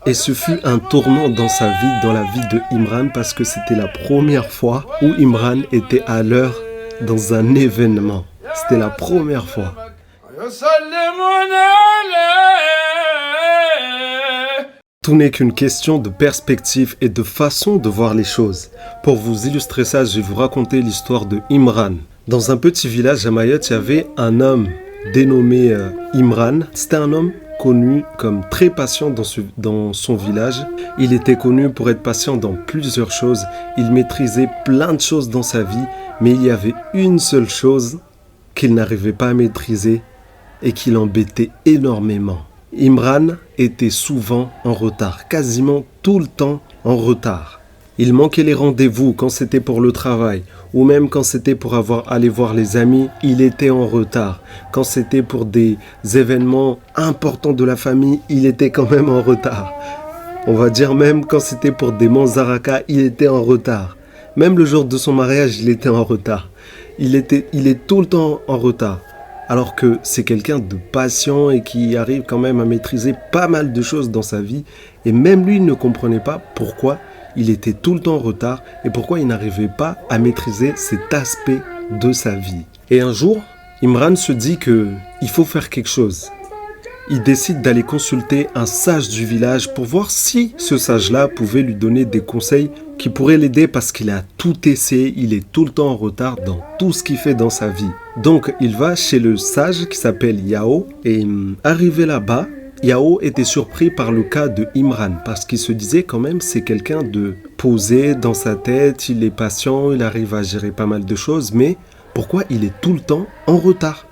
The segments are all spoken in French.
Et ce fut un tournant dans sa vie, dans la vie de Imran, parce que c'était la première fois où Imran était à l'heure dans un événement. C'était la première fois. Tout n'est qu'une question de perspective et de façon de voir les choses. Pour vous illustrer ça, je vais vous raconter l'histoire de Imran. Dans un petit village à Mayotte, il y avait un homme dénommé Imran. C'était un homme connu comme très patient dans son village. Il était connu pour être patient dans plusieurs choses. Il maîtrisait plein de choses dans sa vie, mais il y avait une seule chose qu'il n'arrivait pas à maîtriser et qui l'embêtait énormément. Imran était souvent en retard, quasiment tout le temps en retard. Il manquait les rendez-vous quand c'était pour le travail ou même quand c'était pour aller voir les amis, il était en retard. Quand c'était pour des événements importants de la famille, il était quand même en retard. On va dire même quand c'était pour des manzaraka, il était en retard. Même le jour de son mariage, il était en retard. Il est tout le temps en retard. Alors que c'est quelqu'un de patient et qui arrive quand même à maîtriser pas mal de choses dans sa vie. Et même lui ne comprenait pas pourquoi il était tout le temps en retard et pourquoi il n'arrivait pas à maîtriser cet aspect de sa vie. Et un jour, Imran se dit qu'il faut faire quelque chose. Il décide d'aller consulter un sage du village pour voir si ce sage-là pouvait lui donner des conseils qui pourraient l'aider parce qu'il a tout essayé, il est tout le temps en retard dans tout ce qu'il fait dans sa vie. Donc il va chez le sage qui s'appelle Yao et arrivé là-bas, Yao était surpris par le cas de Imran parce qu'il se disait quand même c'est quelqu'un de posé dans sa tête, il est patient, il arrive à gérer pas mal de choses, mais pourquoi il est tout le temps en retard ?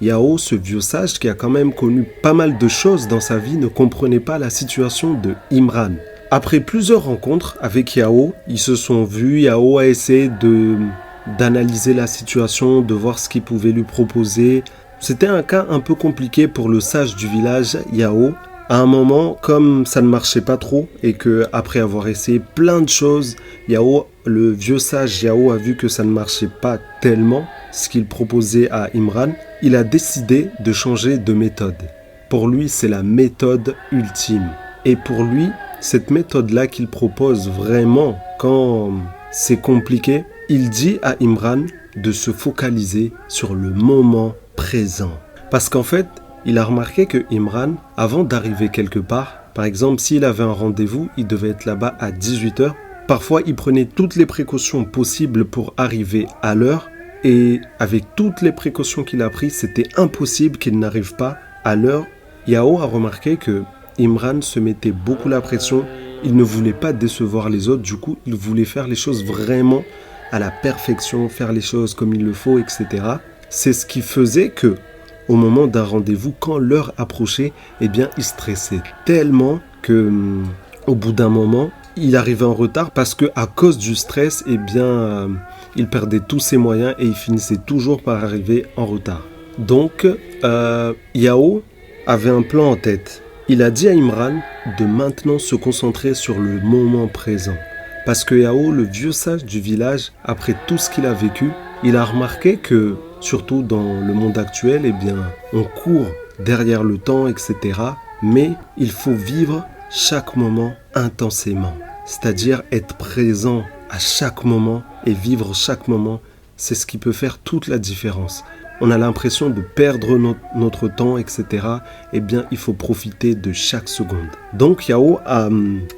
Yao, ce vieux sage qui a quand même connu pas mal de choses dans sa vie, ne comprenait pas la situation de Imran. Après plusieurs rencontres avec Yao, ils se sont vus, Yao a essayé d'analyser la situation, de voir ce qu'il pouvait lui proposer. C'était un cas un peu compliqué pour le sage du village, Yao. À un moment, comme ça ne marchait pas trop et que après avoir essayé plein de choses, le vieux sage Yao a vu que ça ne marchait pas tellement ce qu'il proposait à Imran. Il a décidé de changer de méthode. Pour lui, c'est la méthode ultime. Et pour lui, cette méthode-là qu'il propose vraiment quand c'est compliqué, il dit à Imran de se focaliser sur le moment présent. Parce qu'en fait, il a remarqué que Imran, avant d'arriver quelque part, par exemple, s'il avait un rendez-vous, il devait être là-bas à 18h. Parfois, il prenait toutes les précautions possibles pour arriver à l'heure. Et avec toutes les précautions qu'il a prises, c'était impossible qu'il n'arrive pas à l'heure. Yao a remarqué que Imran se mettait beaucoup la pression. Il ne voulait pas décevoir les autres. Du coup, il voulait faire les choses vraiment à la perfection, faire les choses comme il le faut, etc. C'est ce qui faisait que, au moment d'un rendez-vous, quand l'heure approchait, eh bien, il stressait tellement que, au bout d'un moment, il arrivait en retard parce que à cause du stress, eh bien, il perdait tous ses moyens et il finissait toujours par arriver en retard. Donc, Yao avait un plan en tête. Il a dit à Imran de maintenant se concentrer sur le moment présent. Parce que Yao, le vieux sage du village, après tout ce qu'il a vécu, il a remarqué que, surtout dans le monde actuel, eh bien, on court derrière le temps, etc. Mais il faut vivre chaque moment intensément. C'est-à-dire être présent à chaque moment et vivre chaque moment. C'est ce qui peut faire toute la différence. On a l'impression de perdre notre temps, etc. Eh bien, il faut profiter de chaque seconde. Donc, Yao a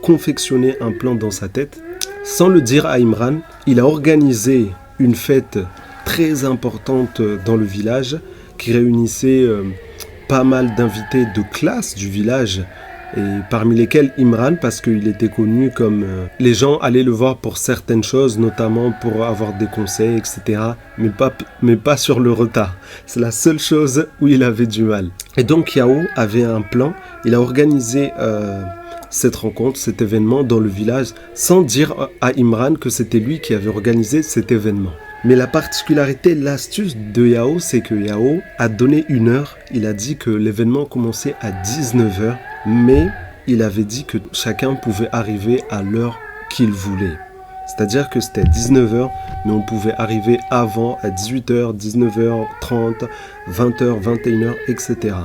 confectionné un plan dans sa tête. Sans le dire à Imran, il a organisé une fête très importante dans le village qui réunissait pas mal d'invités de classe du village et parmi lesquels Imran parce qu'il était connu comme les gens allaient le voir pour certaines choses, notamment pour avoir des conseils, etc. Mais pas sur le retard. C'est la seule chose où il avait du mal. Et donc Yao avait un plan. Il a organisé cette rencontre, cet événement dans le village sans dire à Imran que c'était lui qui avait organisé cet événement. Mais la particularité, l'astuce de Yao, c'est que Yao a donné une heure. Il a dit que l'événement commençait à 19h, mais il avait dit que chacun pouvait arriver à l'heure qu'il voulait. C'est-à-dire que c'était 19h, mais on pouvait arriver avant à 18h, 19h30, 20h, 21h, etc.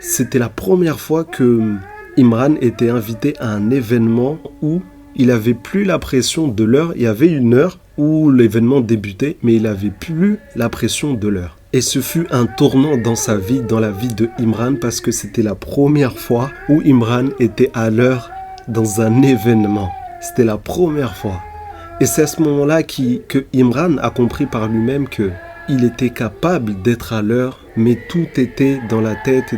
C'était la première fois que Imran était invité à un événement où il n'avait plus la pression de l'heure. Il y avait une heure où l'événement débutait, mais il n'avait plus la pression de l'heure. Et ce fut un tournant dans sa vie, dans la vie de Imran, parce que c'était la première fois où Imran était à l'heure dans un événement. C'était la première fois. Et c'est à ce moment-là que Imran a compris par lui-même qu'il était capable d'être à l'heure, mais tout était dans la tête,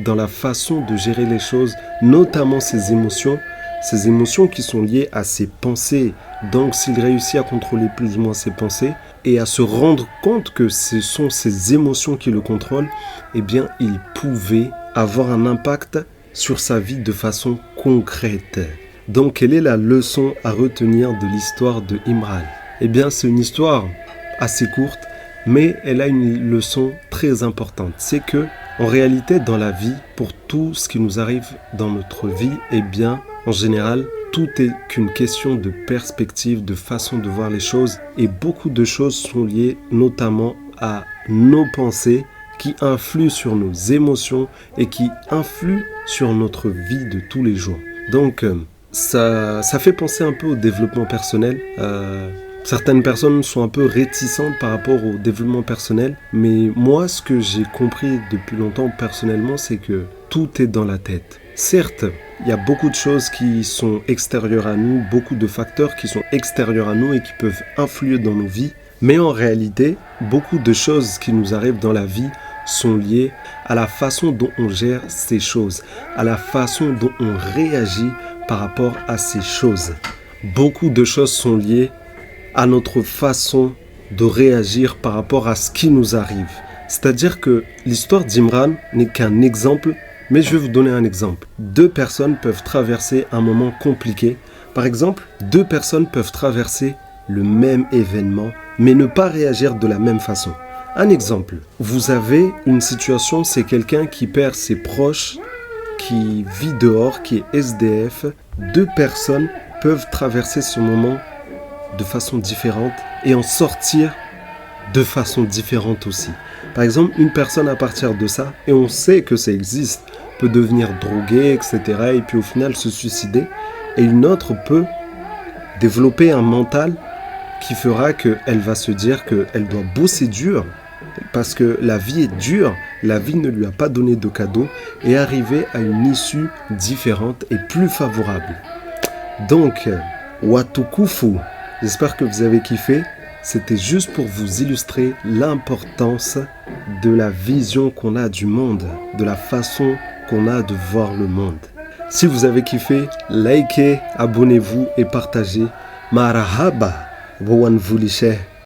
dans la façon de gérer les choses, notamment ses émotions qui sont liées à ses pensées. Donc s'il réussit à contrôler plus ou moins ses pensées et à se rendre compte que ce sont ses émotions qui le contrôlent, eh bien il pouvait avoir un impact sur sa vie de façon concrète. Donc quelle est la leçon à retenir de l'histoire de Imran? Eh bien c'est une histoire assez courte, mais elle a une leçon très importante. C'est que en réalité dans la vie, pour tout ce qui nous arrive dans notre vie, eh bien en général, tout est qu'une question de perspective, de façon de voir les choses. Et beaucoup de choses sont liées notamment à nos pensées qui influent sur nos émotions et qui influent sur notre vie de tous les jours. Donc, ça fait penser un peu au développement personnel. Certaines personnes sont un peu réticentes par rapport au développement personnel. Mais moi, ce que j'ai compris depuis longtemps personnellement, c'est que tout est dans la tête. Certes, il y a beaucoup de choses qui sont extérieures à nous, beaucoup de facteurs qui sont extérieurs à nous et qui peuvent influer dans nos vies. Mais en réalité, beaucoup de choses qui nous arrivent dans la vie sont liées à la façon dont on gère ces choses, à la façon dont on réagit par rapport à ces choses. Beaucoup de choses sont liées à notre façon de réagir par rapport à ce qui nous arrive. C'est-à-dire que l'histoire d'Imran n'est qu'un exemple. Mais je vais vous donner un exemple. 2 personnes peuvent traverser un moment compliqué. Par exemple, 2 personnes peuvent traverser le même événement, mais ne pas réagir de la même façon. Un exemple, vous avez une situation, c'est quelqu'un qui perd ses proches, qui vit dehors, qui est SDF. 2 personnes peuvent traverser ce moment de façon différente et en sortir de façon différente aussi. Par exemple, une personne à partir de ça, et on sait que ça existe, peut devenir droguée, etc. et puis au final se suicider. Et une autre peut développer un mental qui fera qu'elle va se dire qu'elle doit bosser dur parce que la vie est dure, la vie ne lui a pas donné de cadeau et arriver à une issue différente et plus favorable. Donc, Watukufu, j'espère que vous avez kiffé. C'était juste pour vous illustrer l'importance de la vision qu'on a du monde, de la façon qu'on a de voir le monde. Si vous avez kiffé, likez, abonnez-vous et partagez. Marahaba, Bowan Vouliche.